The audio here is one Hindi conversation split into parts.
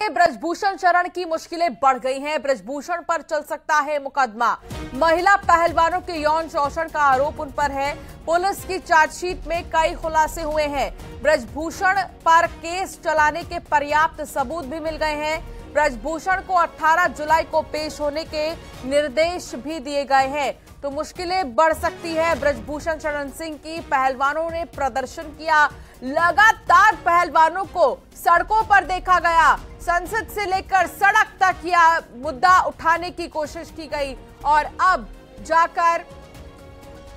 ब्रजभूषण शरण की मुश्किलें बढ़ गई हैं। ब्रजभूषण पर चल सकता है मुकदमा। महिला पहलवानों के यौन शोषण का आरोप उन पर है। पुलिस की चार्जशीट में कई खुलासे हुए हैं। ब्रजभूषण पर केस चलाने के पर्याप्त सबूत भी मिल गए हैं। ब्रजभूषण को 18 जुलाई को पेश होने के निर्देश भी दिए गए हैं। तो मुश्किलें बढ़ सकती है ब्रजभूषण शरण सिंह की। पहलवानों ने प्रदर्शन किया, लगातार पहलवानों को सड़कों पर देखा गया। संसद से लेकर सड़क तक यह मुद्दा उठाने की कोशिश की गई और अब जाकर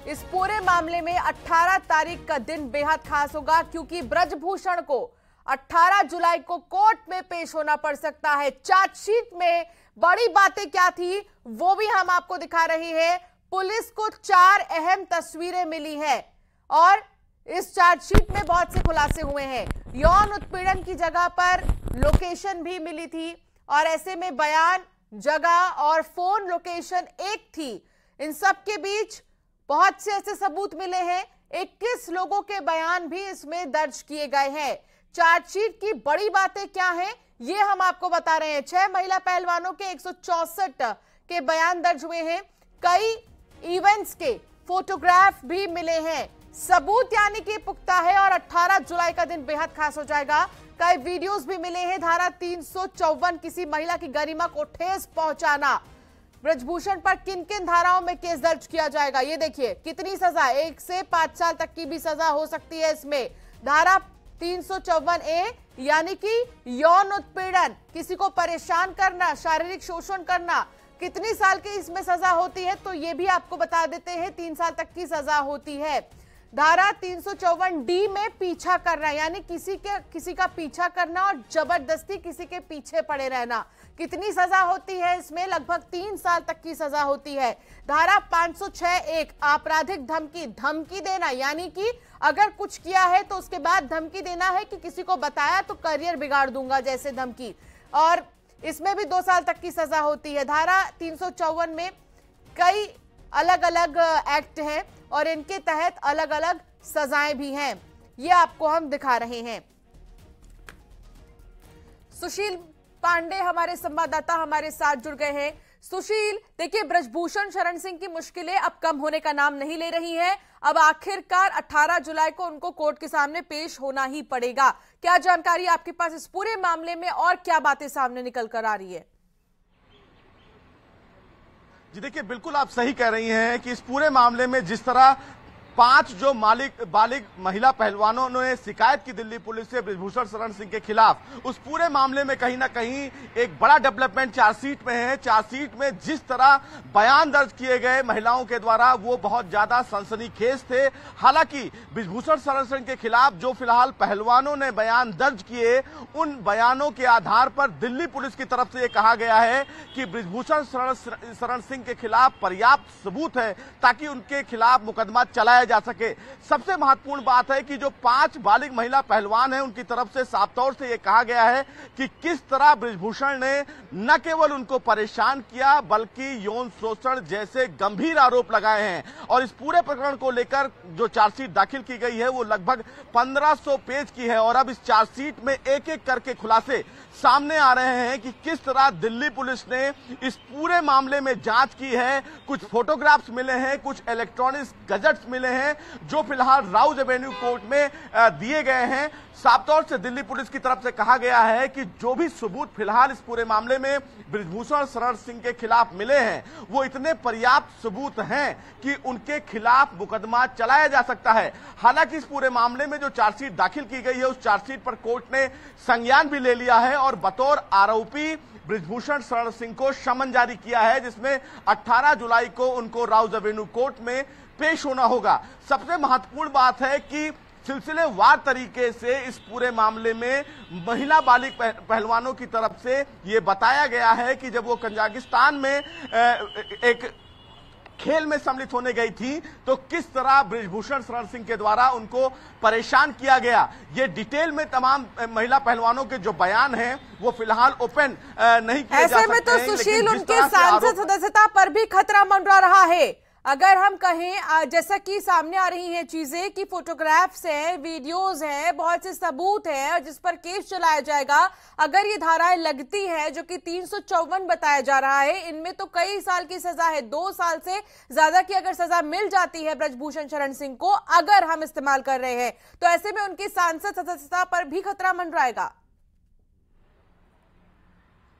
इस पूरे मामले में 18 तारीख का दिन बेहद खास होगा, क्योंकि ब्रजभूषण को 18 जुलाई को कोर्ट में पेश होना पड़ सकता है। चार्जशीट में बड़ी बातें क्या थी वो भी हम आपको दिखा रहे हैं। पुलिस को 4 अहम तस्वीरें मिली है और इस चार्जशीट में बहुत से खुलासे हुए हैं। यौन उत्पीड़न की जगह पर लोकेशन भी मिली थी और ऐसे में बयान, जगह और फोन लोकेशन एक थी। इन सब के बीच बहुत से ऐसे सबूत मिले हैं। 21 लोगों के बयान भी इसमें दर्ज किए गए हैं। चार्जशीट की बड़ी बातें क्या हैं ये हम आपको बता रहे हैं। 6 महिला पहलवानों के 164 के बयान दर्ज हुए हैं। कई इवेंट्स के फोटोग्राफ भी मिले हैं। सबूत यानी कि पुख्ता है और 18 जुलाई का दिन बेहद खास हो जाएगा। कई वीडियोस भी मिले हैं। धारा 354 किसी महिला की गरिमा को ठेस पहुंचाना। ब्रजभूषण पर किन किन धाराओं में केस दर्ज किया जाएगा ये देखिए। कितनी सजा, 1 से 5 साल तक की भी सजा हो सकती है इसमें। धारा 354A यानी कि यौन उत्पीड़न, किसी को परेशान करना, शारीरिक शोषण करना, कितनी साल की इसमें सजा होती है तो ये भी आपको बता देते हैं। 3 साल तक की सजा होती है। धारा 354D में पीछा करना, यानी किसी का पीछा करना और जबरदस्ती किसी के पीछे पड़े रहना, कितनी सजा होती है इसमें? लगभग 3 साल तक की सजा होती है। धारा 506(1) आपराधिक धमकी, धमकी देना, यानी कि अगर कुछ किया है तो उसके बाद धमकी देना है कि किसी को बताया तो करियर बिगाड़ दूंगा जैसे धमकी, और इसमें भी 2 साल तक की सजा होती है। धारा 354 में कई अलग अलग एक्ट हैं और इनके तहत अलग अलग सजाएं भी हैं। ये आपको हम दिखा रहे हैं। सुशील पांडे हमारे संवाददाता हमारे साथ जुड़ गए हैं। सुशील, देखिए ब्रजभूषण शरण सिंह की मुश्किलें अब कम होने का नाम नहीं ले रही हैं। अब आखिरकार 18 जुलाई को उनको कोर्ट के सामने पेश होना ही पड़ेगा। क्या जानकारी आपके पास इस पूरे मामले में और क्या बातें सामने निकल कर आ रही है? जी देखिए, बिल्कुल आप सही कह रही हैं कि इस पूरे मामले में जिस तरह 5 जो बालिग महिला पहलवानों ने शिकायत की दिल्ली पुलिस से ब्रजभूषण शरण सिंह के खिलाफ, उस पूरे मामले में कहीं ना कहीं एक बड़ा डेवलपमेंट चार्जशीट में है। चार्जशीट में जिस तरह बयान दर्ज किए गए महिलाओं के द्वारा वो बहुत ज्यादा सनसनीखेज थे। हालांकि ब्रजभूषण शरण सिंह के खिलाफ जो फिलहाल पहलवानों ने बयान दर्ज किए, उन बयानों के आधार पर दिल्ली पुलिस की तरफ से ये कहा गया है कि ब्रजभूषण शरण सिंह के खिलाफ पर्याप्त सबूत है ताकि उनके खिलाफ मुकदमा चलाया जा सके। सबसे महत्वपूर्ण बात है कि जो 5 बालिग महिला पहलवान हैं उनकी तरफ से साफ तौर से यह कहा गया है कि किस तरह ब्रजभूषण ने न केवल उनको परेशान किया बल्कि यौन शोषण जैसे गंभीर आरोप लगाए हैं। और इस पूरे प्रकरण को लेकर जो चार्जशीट दाखिल की गई है वो लगभग 1500 पेज की है और अब इस चार्जशीट में एक एक करके खुलासे सामने आ रहे हैं कि किस तरह दिल्ली पुलिस ने इस पूरे मामले में जांच की है। कुछ फोटोग्राफ्स मिले हैं, कुछ इलेक्ट्रॉनिक गैजेट्स मिले हैं जो फिलहाल राउज एवेन्यू कोर्ट में दिए गए हैं। साफ तौर से दिल्ली पुलिस की तरफ से कहा गया है कि जो भी सबूत फिलहाल इस पूरे मामले में ब्रजभूषण शरण सिंह के खिलाफ मिले हैं वो इतने पर्याप्त सबूत हैं कि उनके खिलाफ मुकदमा चलाया जा सकता है। हालांकि इस पूरे मामले में जो चार्जशीट दाखिल की गई है उस चार्जशीट पर कोर्ट ने संज्ञान भी ले लिया है और बतौर आरोपी ब्रजभूषण शरण सिंह को समन जारी किया है, जिसमें 18 जुलाई को उनको राउज एवेन्यू कोर्ट में पेश होना होगा। सबसे महत्वपूर्ण बात है कि सिलसिलेवार तरीके से इस पूरे मामले में महिला बालिग पहलवानों की तरफ से ये बताया गया है कि जब वो कजाकिस्तान में एक खेल में सम्मिलित होने गई थी तो किस तरह ब्रजभूषण शरण सिंह के द्वारा उनको परेशान किया गया। ये डिटेल में तमाम महिला पहलवानों के जो बयान हैं वो फिलहाल ओपन नहीं किए जा सकते। ऐसे में तो सुशील उनके सांसद सदस्यता पर भी खतरा मंडरा रहा है। अगर हम कहें जैसा कि सामने आ रही हैं चीजें कि फोटोग्राफ्स हैं, वीडियोस हैं, बहुत से सबूत हैं और जिस पर केस चलाया जाएगा, अगर ये धाराएं लगती हैं जो कि 354 बताया जा रहा है, इनमें तो कई साल की सजा है, 2 साल से ज्यादा की अगर सजा मिल जाती है ब्रजभूषण शरण सिंह को अगर हम इस्तेमाल कर रहे हैं, तो ऐसे में उनकी सांसद सदस्यता पर भी खतरा मंडराएगा।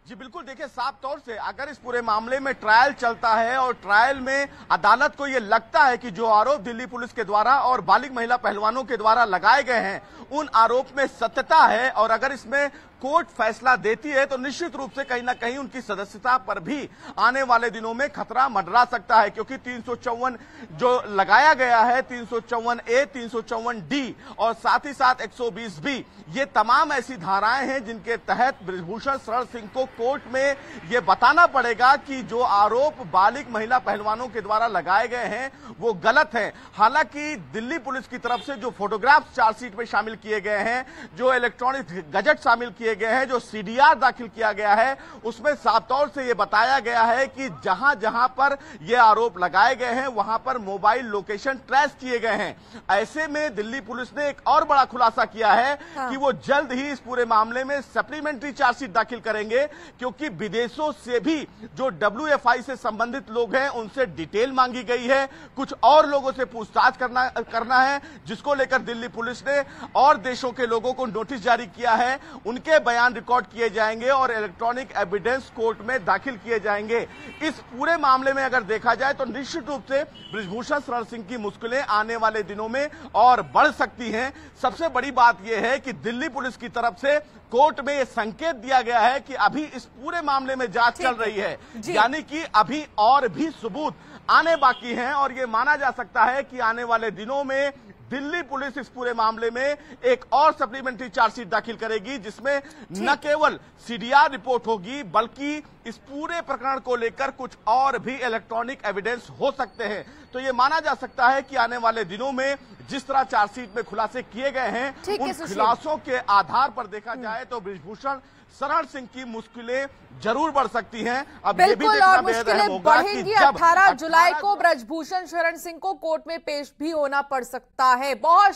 जी बिल्कुल, देखिए साफ तौर से अगर इस पूरे मामले में ट्रायल चलता है और ट्रायल में अदालत को यह लगता है कि जो आरोप दिल्ली पुलिस के द्वारा और बालिग महिला पहलवानों के द्वारा लगाए गए हैं उन आरोप में सत्यता है और अगर इसमें कोर्ट फैसला देती है तो निश्चित रूप से कहीं ना कहीं उनकी सदस्यता पर भी आने वाले दिनों में खतरा मंडरा सकता है, क्योंकि 354 जो लगाया गया है, 354A, 354D और साथ ही साथ 120B, ये तमाम ऐसी धाराएं हैं जिनके तहत ब्रजभूषण शरण सिंह को कोर्ट में ये बताना पड़ेगा कि जो आरोप बालिग महिला पहलवानों के द्वारा लगाए गए हैं वो गलत है। हालांकि दिल्ली पुलिस की तरफ से जो फोटोग्राफ्स चार्जशीट में शामिल किए गए हैं, जो इलेक्ट्रॉनिक गजट शामिल किए गए हैं, जो CDR दाखिल किया गया है, उसमें साफ तौर से यह बताया गया है कि जहां जहां पर यह आरोप लगाए गए हैं वहां पर मोबाइल लोकेशन ट्रेस किए गए हैं। ऐसे में दिल्ली पुलिस ने एक और बड़ा खुलासा किया है कि वो जल्द ही इस पूरे मामले में सप्लीमेंट्री चार्जशीट दाखिल करेंगे, क्योंकि विदेशों से भी जो WFI से संबंधित लोग हैं उनसे डिटेल मांगी गई है, कुछ और लोगों से पूछताछ करना है, जिसको लेकर दिल्ली पुलिस ने और देशों के लोगों को नोटिस जारी किया है। उनके बयान रिकॉर्ड किए जाएंगे और इलेक्ट्रॉनिक एविडेंस कोर्ट में दाखिल किए जाएंगे। इस पूरे मामले में अगर देखा जाए तो निश्चित रूप से ब्रजभूषण शरण सिंह की मुश्किलें आने वाले दिनों में और बढ़ सकती हैं। सबसे बड़ी बात यह है कि दिल्ली पुलिस की तरफ से कोर्ट में यह संकेत दिया गया है कि अभी इस पूरे मामले में जांच चल रही है, यानी कि अभी और भी सबूत आने बाकी हैं और यह माना जा सकता है कि आने वाले दिनों में दिल्ली पुलिस इस पूरे मामले में एक और सप्लीमेंट्री चार्जशीट दाखिल करेगी, जिसमें न केवल CDR रिपोर्ट होगी बल्कि इस पूरे प्रकरण को लेकर कुछ और भी इलेक्ट्रॉनिक एविडेंस हो सकते हैं। तो ये माना जा सकता है कि आने वाले दिनों में जिस तरह चार्जशीट में खुलासे किए गए हैं उन खुलासों के आधार पर देखा जाए तो ब्रजभूषण शरण सिंह की मुश्किलें जरूर बढ़ सकती हैं। अब ये भी देखना बेहद अहम होगा कि जब 18 जुलाई को ब्रजभूषण शरण सिंह को कोर्ट में पेश भी होना पड़ सकता है। बहुत